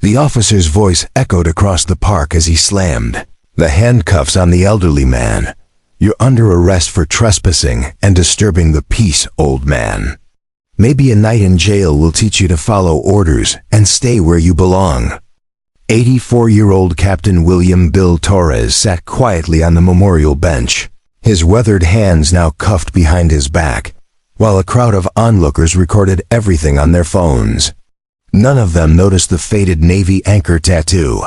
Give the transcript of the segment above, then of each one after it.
The officer's voice echoed across the park as he slammed the handcuffs on the elderly man. "You're under arrest for trespassing and disturbing the peace, old man. Maybe a night in jail will teach you to follow orders and stay where you belong." 84-year-old Captain William Bill Torres sat quietly on the memorial bench, his weathered hands now cuffed behind his back, while a crowd of onlookers recorded everything on their phones. None of them noticed the faded Navy anchor tattoo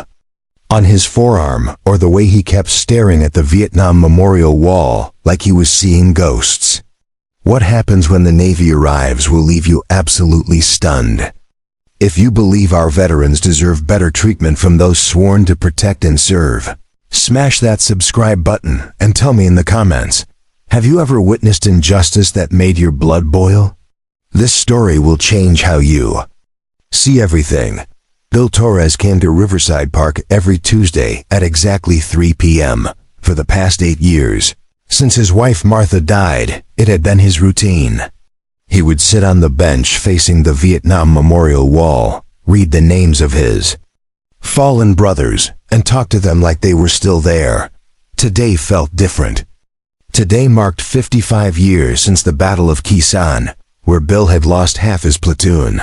on his forearm or the way he kept staring at the Vietnam Memorial Wall like he was seeing ghosts. What happens when the Navy arrives will leave you absolutely stunned. If you believe our veterans deserve better treatment from those sworn to protect and serve, smash that subscribe button and tell me in the comments, have you ever witnessed injustice that made your blood boil? This story will change how you see everything. Bill Torres came to Riverside Park every Tuesday at exactly 3 p.m. for the past 8 years. Since his wife Martha died, it had been his routine. He would sit on the bench facing the Vietnam Memorial Wall, read the names of his fallen brothers, and talk to them like they were still there. Today felt different. Today marked 55 years since the Battle of Khe Sanh, where Bill had lost half his platoon.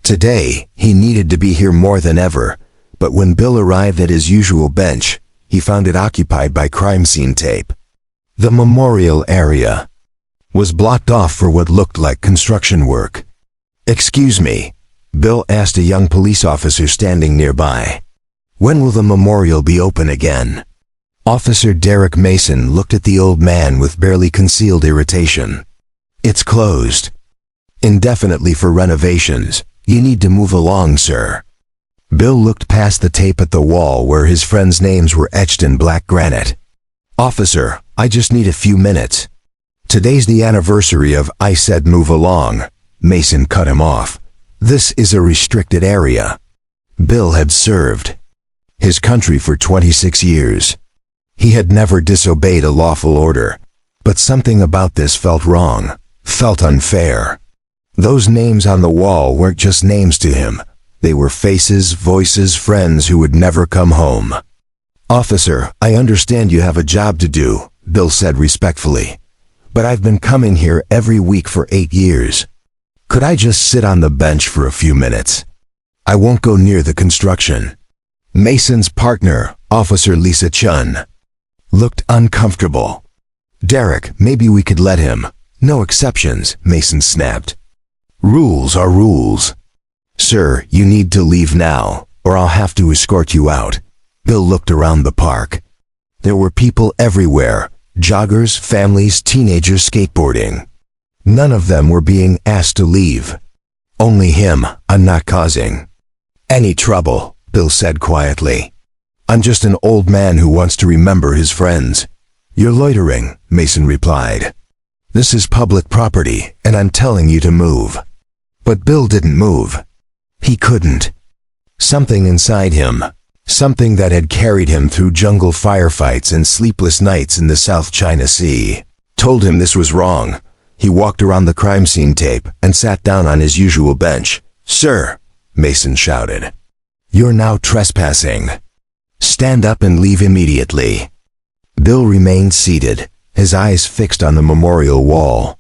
Today, he needed to be here more than ever, but when Bill arrived at his usual bench, he found it occupied by crime scene tape. The memorial area was blocked off for what looked like construction work. "Excuse me," Bill asked a young police officer standing nearby. "When will the memorial be open again?" Officer Derek Mason looked at the old man with barely concealed irritation. "It's closed indefinitely for renovations. You need to move along, sir." Bill looked past the tape at the wall where his friends' names were etched in black granite. "Officer, I just need a few minutes. Today's the anniversary of I said move along." Mason cut him off. "This is a restricted area." Bill had served his country for 26 years. He had never disobeyed a lawful order, but something about this felt wrong, felt unfair. Those names on the wall weren't just names to him. They were faces, voices, friends who would never come home. "Officer, I understand you have a job to do," Bill said respectfully, "but I've been coming here every week for 8 years. Could I just sit on the bench for a few minutes? I won't go near the construction." Mason's partner, Officer Lisa Chun, looked uncomfortable. "Derek, maybe we could let him. No exceptions," Mason snapped. "Rules are rules." "Sir, you need to leave now, or I'll have to escort you out." Bill looked around the park. There were people everywhere, joggers, families, teenagers skateboarding. None of them were being asked to leave. "Only him. I'm not causing any trouble," Bill said quietly. "I'm just an old man who wants to remember his friends." "You're loitering," Mason replied. "This is public property, and I'm telling you to move." But Bill didn't move. He couldn't. Something inside him, something that had carried him through jungle firefights and sleepless nights in the South China Sea, told him this was wrong. He walked around the crime scene tape and sat down on his usual bench. "Sir," Mason shouted, "you're now trespassing. Stand up and leave immediately." Bill remained seated, his eyes fixed on the memorial wall.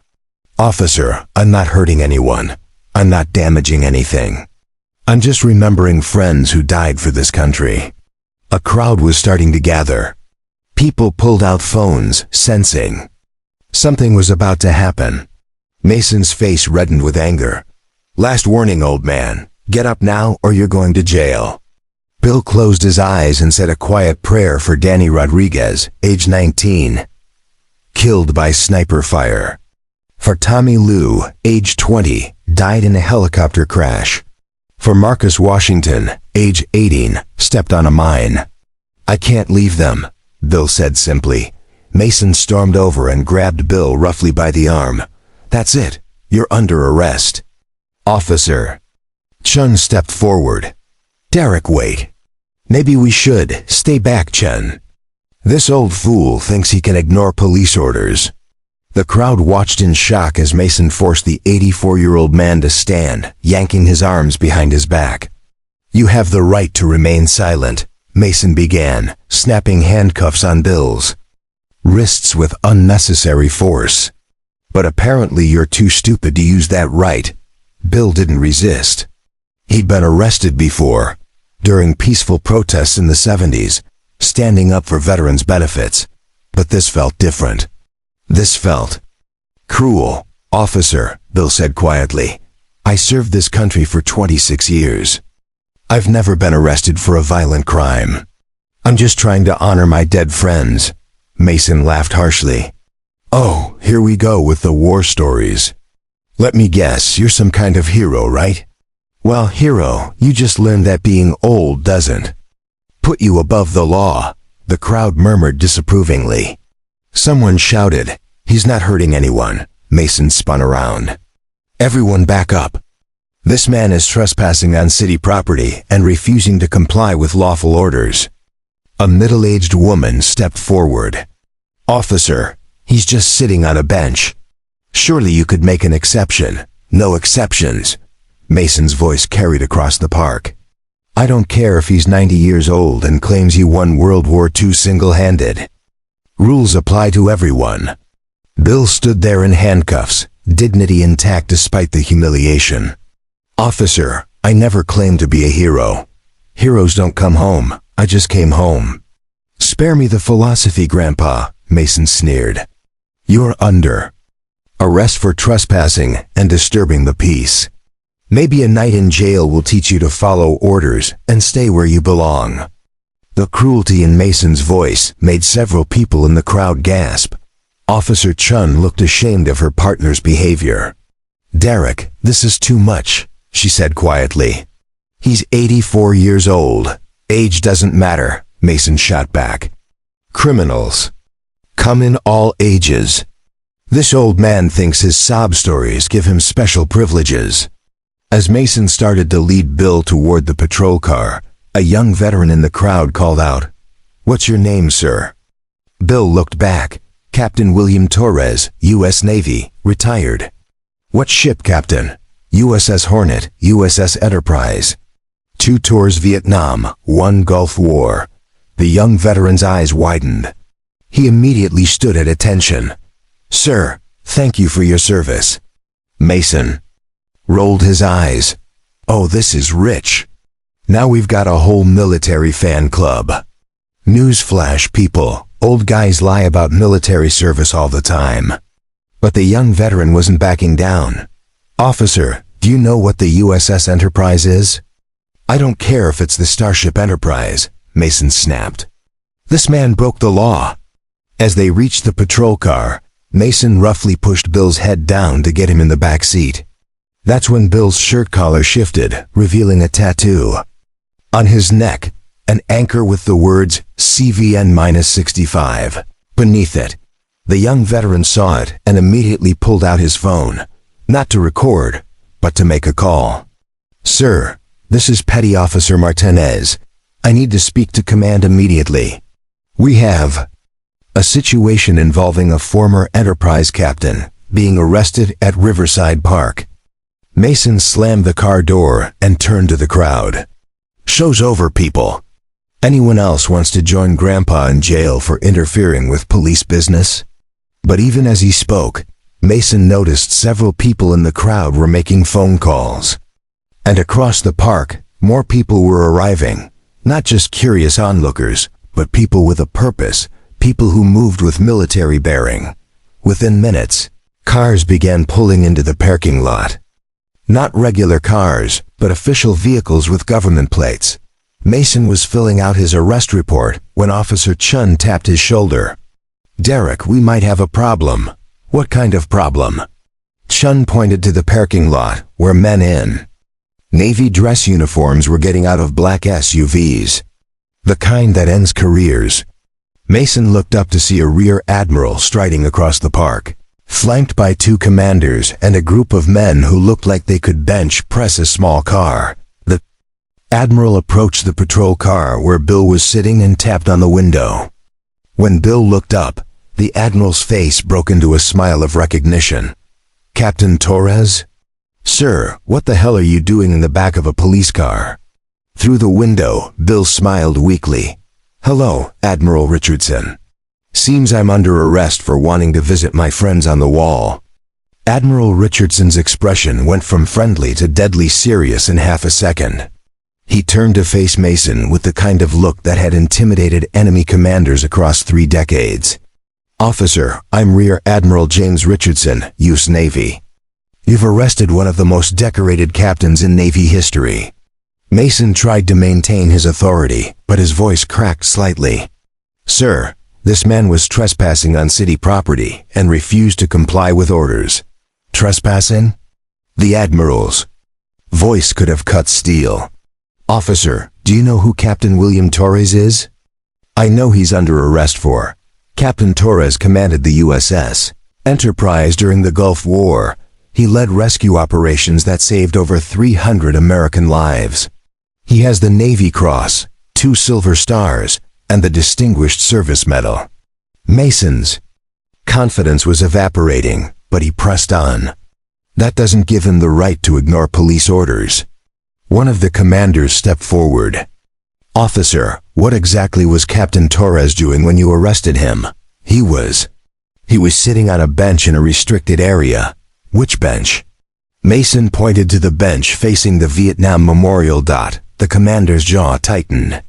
"Officer, I'm not hurting anyone. I'm not damaging anything. I'm just remembering friends who died for this country." A crowd was starting to gather. People pulled out phones, sensing something was about to happen. Mason's face reddened with anger. "Last warning, old man. Get up now or you're going to jail." Bill closed his eyes and said a quiet prayer for Danny Rodriguez, age 19, killed by sniper fire. For Tommy Liu, age 20, died in a helicopter crash. For Marcus Washington, age 18, stepped on a mine. "I can't leave them," Bill said simply. Mason stormed over and grabbed Bill roughly by the arm. "That's it. You're under arrest." "Officer." Chun stepped forward. "Derek, wait. Maybe we should. Stay back, Chun. This old fool thinks he can ignore police orders." The crowd watched in shock as Mason forced the 84-year-old man to stand, yanking his arms behind his back. You have the right to remain silent, Mason began, snapping handcuffs on Bill's wrists with unnecessary force. But apparently you're too stupid to use that right. Bill didn't resist. He'd been arrested before, during peaceful protests in the 70s, standing up for veterans' benefits. But this felt different. This felt cruel. Officer, Bill said quietly, I served this country for 26 years. I've never been arrested for a violent crime. I'm just trying to honor my dead friends. Mason laughed harshly. Oh, here we go with the war stories. Let me guess, you're some kind of hero, right? Well, hero, you just learned that being old doesn't put you above the law. The crowd murmured disapprovingly. Someone shouted, he's not hurting anyone. Mason spun around. Everyone back up. This man is trespassing on city property and refusing to comply with lawful orders. A middle-aged woman stepped forward. Officer, he's just sitting on a bench. Surely you could make an exception. No exceptions. Mason's voice carried across the park. I don't care if he's 90 years old and claims he won World War II single-handed. Rules apply to everyone. Bill stood there in handcuffs, dignity intact despite the humiliation. Officer, I never claimed to be a hero. Heroes don't come home. I just came home. Spare me the philosophy, Grandpa, Mason sneered. You're under arrest for trespassing and disturbing the peace. Maybe a night in jail will teach you to follow orders and stay where you belong. The cruelty in Mason's voice made several people in the crowd gasp. Officer Chun looked ashamed of her partner's behavior. Derek, this is too much, she said quietly. He's 84 years old. Age doesn't matter, Mason shot back. Criminals come in all ages. This old man thinks his sob stories give him special privileges. As Mason started to lead Bill toward the patrol car, a young veteran in the crowd called out, What's your name, sir? Bill looked back. Captain William Torres, U.S. Navy, retired. What ship, Captain? USS Hornet, USS Enterprise. 2 tours Vietnam, 1 Gulf War. The young veteran's eyes widened. He immediately stood at attention. Sir, thank you for your service. Mason rolled his eyes. Oh, this is rich. Now we've got a whole military fan club. Newsflash, people, old guys lie about military service all the time. But the young veteran wasn't backing down. Officer, do you know what the USS Enterprise is? I don't care if it's the Starship Enterprise, Mason snapped. This man broke the law. As they reached the patrol car, Mason roughly pushed Bill's head down to get him in the back seat. That's when Bill's shirt collar shifted, revealing a tattoo. On his neck, an anchor with the words CVN-65. Beneath it, the young veteran saw it and immediately pulled out his phone, not to record, but to make a call. Sir, this is Petty Officer Martinez. I need to speak to command immediately. We have a situation involving a former Enterprise captain being arrested at Riverside Park. Mason slammed the car door and turned to the crowd. Show's over, people. Anyone else wants to join Grandpa in jail for interfering with police business? But even as he spoke, Mason noticed several people in the crowd were making phone calls. And across the park, more people were arriving, not just curious onlookers, but people with a purpose, people who moved with military bearing. Within minutes, cars began pulling into the parking lot. Not regular cars, but official vehicles with government plates. Mason was filling out his arrest report when Officer Chun tapped his shoulder. Derek, we might have a problem. What kind of problem? Chun pointed to the parking lot, where men in Navy dress uniforms were getting out of black SUVs. The kind that ends careers. Mason looked up to see a rear admiral striding across the park, flanked by 2 commanders and a group of men who looked like they could bench press a small car. The admiral approached the patrol car where Bill was sitting and tapped on the window. When Bill looked up, the admiral's face broke into a smile of recognition. Captain Torres? Sir, what the hell are you doing in the back of a police car? Through the window, Bill smiled weakly. "Hello, Admiral Richardson. Seems I'm under arrest for wanting to visit my friends on the wall." Admiral Richardson's expression went from friendly to deadly serious in half a second. He turned to face Mason with the kind of look that had intimidated enemy commanders across 3 decades. "Officer, I'm Rear Admiral James Richardson, U.S. Navy. You've arrested one of the most decorated captains in Navy history." Mason tried to maintain his authority, but his voice cracked slightly. "Sir, this man was trespassing on city property and refused to comply with orders." "Trespassing?" The Admiral's voice could have cut steel. "Officer, do you know who Captain William Torres is?" "I know he's under arrest for." Captain Torres commanded the USS Enterprise during the Gulf War. He led rescue operations that saved over 300 American lives. He has the Navy Cross, 2 Silver Stars, and the Distinguished Service Medal. Mason's confidence was evaporating, but he pressed on. "That doesn't give him the right to ignore police orders." One of the commanders stepped forward. "Officer, what exactly was Captain Torres doing when you arrested him?" He was sitting on a bench in a restricted area." "Which bench?" Mason pointed to the bench facing the Vietnam Memorial. The commander's jaw tightened.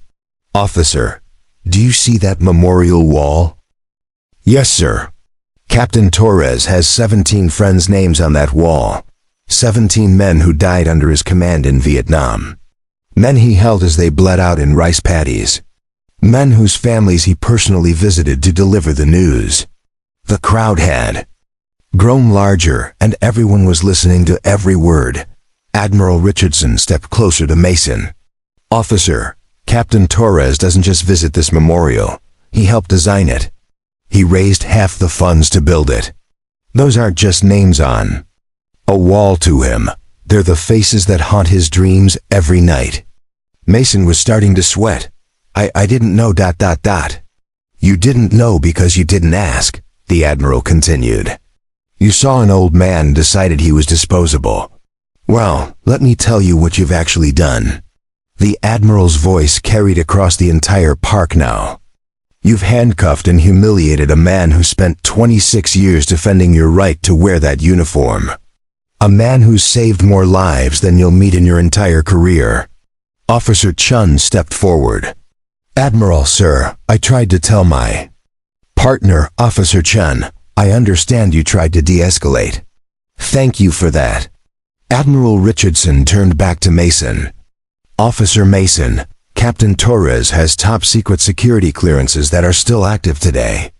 "Officer, do you see that memorial wall?" "Yes, sir." "Captain Torres has 17 friends' names on that wall. 17 men who died under his command in Vietnam. Men he held as they bled out in rice paddies. Men whose families he personally visited to deliver the news." The crowd had grown larger, and everyone was listening to every word. Admiral Richardson stepped closer to Mason. "Officer, Captain Torres doesn't just visit this memorial. He helped design it. He raised half the funds to build it. Those aren't just names on a wall to him. They're the faces that haunt his dreams every night." Mason was starting to sweat. I didn't know ... "You didn't know because you didn't ask," the Admiral continued. "You saw an old man and decided he was disposable. Well, let me tell you what you've actually done." The Admiral's voice carried across the entire park now. "You've handcuffed and humiliated a man who spent 26 years defending your right to wear that uniform. A man who's saved more lives than you'll meet in your entire career." Officer Chun stepped forward. "Admiral, sir, I tried to tell my partner, Officer Chun. I understand you tried to de-escalate. Thank you for that." Admiral Richardson turned back to Mason. "Officer Mason, Captain Torres has top-secret security clearances that are still active today.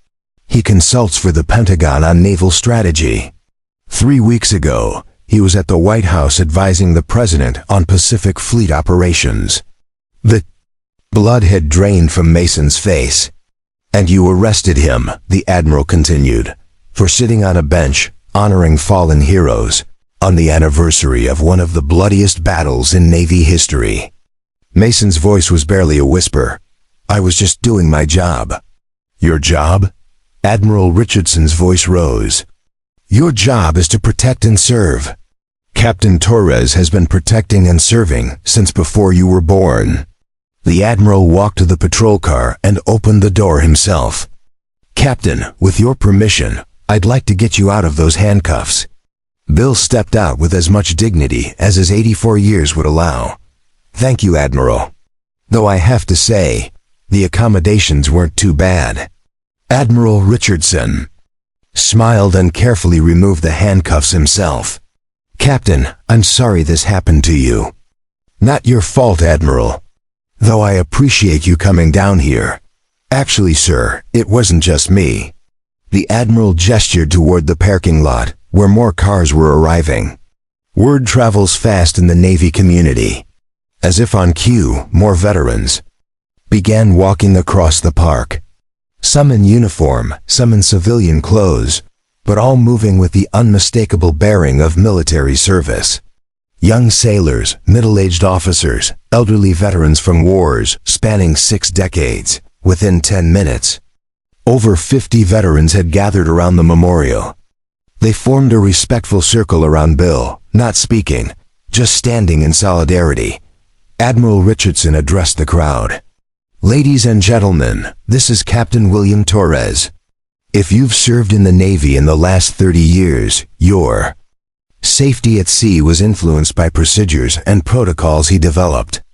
He consults for the Pentagon on naval strategy. 3 weeks ago, he was at the White House advising the President on Pacific Fleet operations." The blood had drained from Mason's face. "And you arrested him," the Admiral continued, "for sitting on a bench, honoring fallen heroes, on the anniversary of one of the bloodiest battles in Navy history." Mason's voice was barely a whisper. "I was just doing my job." "Your job?" Admiral Richardson's voice rose. "Your job is to protect and serve. Captain Torres has been protecting and serving since before you were born." The Admiral walked to the patrol car and opened the door himself. "Captain, with your permission, I'd like to get you out of those handcuffs." Bill stepped out with as much dignity as his 84 years would allow. "Thank you, Admiral. Though I have to say, the accommodations weren't too bad." Admiral Richardson smiled and carefully removed the handcuffs himself. "Captain, I'm sorry this happened to you." "Not your fault, Admiral. Though I appreciate you coming down here." "Actually, sir, it wasn't just me." The Admiral gestured toward the parking lot, where more cars were arriving. Word travels fast in the Navy community. As if on cue, more veterans began walking across the park. Some in uniform, some in civilian clothes, but all moving with the unmistakable bearing of military service. Young sailors, middle-aged officers, elderly veterans from wars spanning 6 decades. Within 10 minutes, over 50 veterans had gathered around the memorial. They formed a respectful circle around Bill, not speaking, just standing in solidarity. Admiral Richardson addressed the crowd. Ladies and gentlemen, this is Captain William Torres. If you've served in the Navy in the last 30 years, your safety at sea was influenced by procedures and protocols he developed.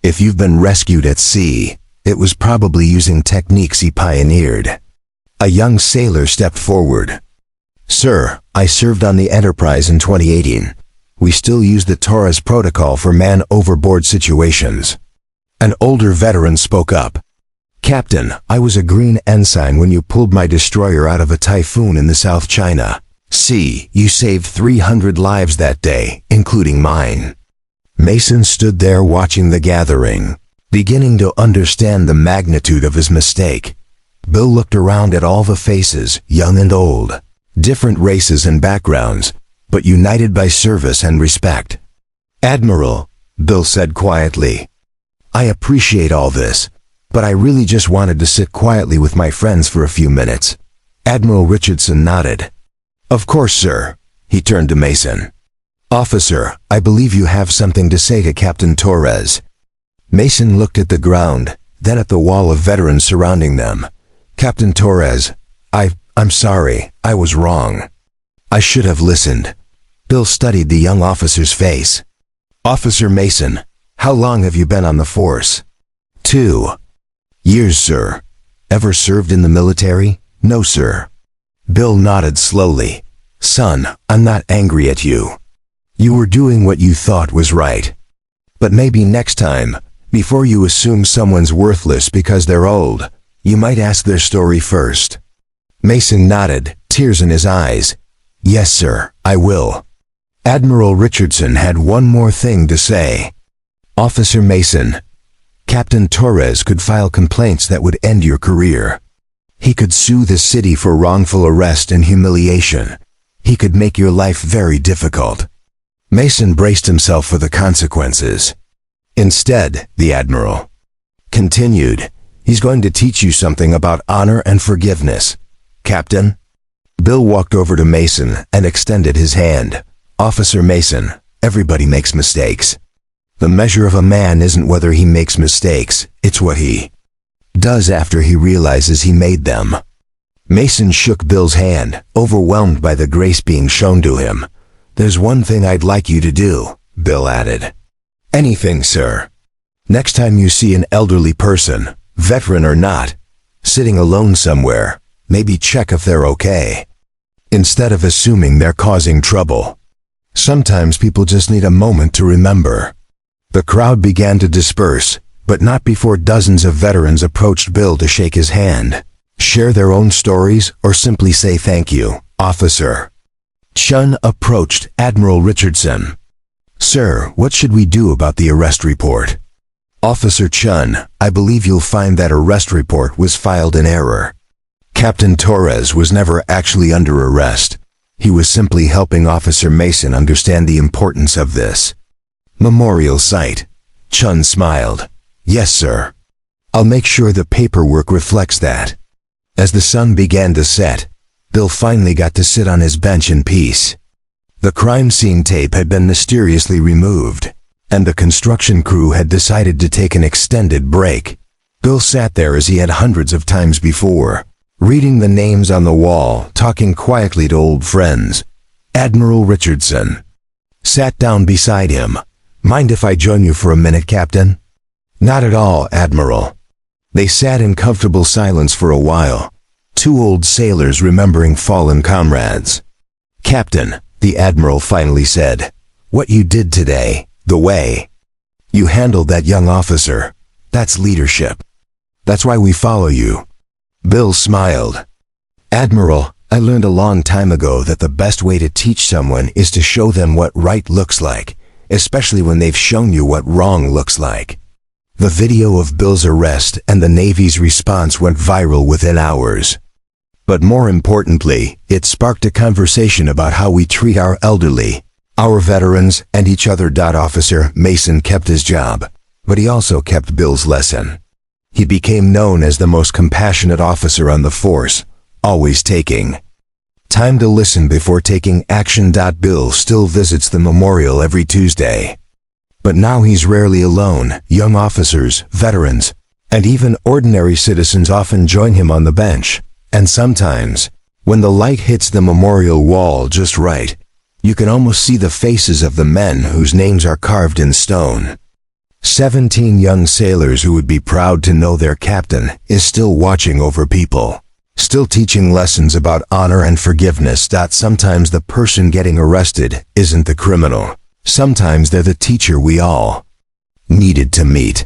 If you've been rescued at sea, it was probably using techniques he pioneered. A young sailor stepped forward. Sir, I served on the Enterprise in 2018. We still use the Torres protocol for man overboard situations. An older veteran spoke up. Captain, I was a green ensign when you pulled my destroyer out of a typhoon in the South China Sea. You saved 300 lives that day, including mine. Mason stood there watching the gathering, beginning to understand the magnitude of his mistake. Bill looked around at all the faces, young and old, different races and backgrounds, but united by service and respect. Admiral, Bill said quietly, I appreciate all this, but I really just wanted to sit quietly with my friends for a few minutes. Admiral Richardson nodded. Of course, sir. He turned to Mason. Officer, I believe you have something to say to Captain Torres. Mason looked at the ground, then at the wall of veterans surrounding them. Captain Torres, I'm sorry, I was wrong. I should have listened. Bill studied the young officer's face. Officer Mason, how long have you been on the force? 2 years, sir. Ever served in the military? No, sir. Bill nodded slowly. Son, I'm not angry at you. You were doing what you thought was right. But maybe next time, before you assume someone's worthless because they're old, you might ask their story first. Mason nodded, tears in his eyes. Yes, sir, I will. Admiral Richardson had one more thing to say. Officer Mason, Captain Torres could file complaints that would end your career. He could sue the city for wrongful arrest and humiliation. He could make your life very difficult. Mason braced himself for the consequences. Instead, the Admiral continued, he's going to teach you something about honor and forgiveness. Captain? Bill walked over to Mason and extended his hand. Officer Mason, everybody makes mistakes. The measure of a man isn't whether he makes mistakes, it's what he does after he realizes he made them. Mason shook Bill's hand, overwhelmed by the grace being shown to him. There's one thing I'd like you to do, Bill added. Anything, sir. Next time you see an elderly person, veteran or not, sitting alone somewhere, maybe check if they're okay. Instead of assuming they're causing trouble. Sometimes people just need a moment to remember. The crowd began to disperse, but not before dozens of veterans approached Bill to shake his hand, share their own stories, or simply say thank you, officer. Chun approached Admiral Richardson. Sir, what should we do about the arrest report? Officer Chun, I believe you'll find that arrest report was filed in error. Captain Torres was never actually under arrest. He was simply helping Officer Mason understand the importance of this memorial site. Chun smiled. Yes, sir. I'll make sure the paperwork reflects that. As the sun began to set, Bill finally got to sit on his bench in peace. The crime scene tape had been mysteriously removed, and the construction crew had decided to take an extended break. Bill sat there as he had hundreds of times before, reading the names on the wall, talking quietly to old friends. Admiral Richardson sat down beside him. Mind if I join you for a minute, Captain? Not at all, Admiral. They sat in comfortable silence for a while, two old sailors remembering fallen comrades. Captain, the Admiral finally said, what you did today, the way you handled that young officer, that's leadership. That's why we follow you. Bill smiled. Admiral, I learned a long time ago that the best way to teach someone is to show them what right looks like, especially when they've shown you what wrong looks like. The video of Bill's arrest and the Navy's response went viral within hours. But more importantly, it sparked a conversation about how we treat our elderly, our veterans, and each other. Officer Mason kept his job, but he also kept Bill's lesson. He became known as the most compassionate officer on the force, always taking time to listen before taking action. Bill still visits the memorial every Tuesday. But now he's rarely alone. Young officers, veterans, and even ordinary citizens often join him on the bench. And sometimes, when the light hits the memorial wall just right, you can almost see the faces of the men whose names are carved in stone. 17 young sailors who would be proud to know their captain is still watching over people, still teaching lessons about honor and forgiveness. That sometimes the person getting arrested isn't the criminal. Sometimes they're the teacher we all needed to meet.